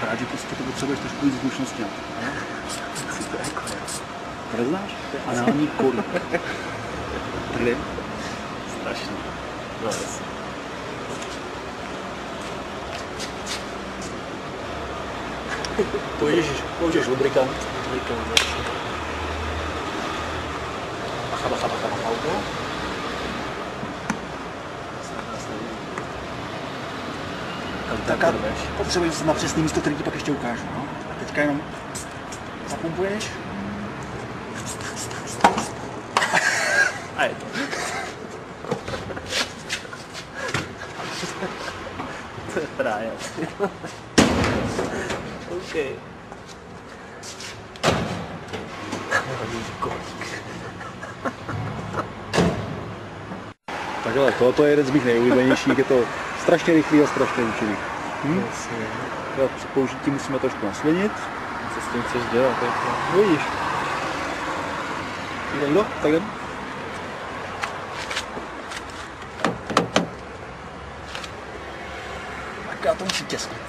akorát, že prostě to potřebuješ trošku víc zkušenosti. To neznáš? To je anální kůl. Trdim? Strašný. No, jasně. Použiješ lubrikant. Bacha, auto. Tak a potřebuješ se na přesný místo, který ti pak ještě ukážu. No? A teďka jenom zapumpuješ. A je to. To je právě. OK. Takhle, tohle je jeden z mých nejoblíbenějších, je to strašně rychlý a strašně účinný. Při použití musíme trošku nasvinit. Co s tím chceš dělat? No vidíš. Jde? Tak jdem. Tak já to musím těsnit.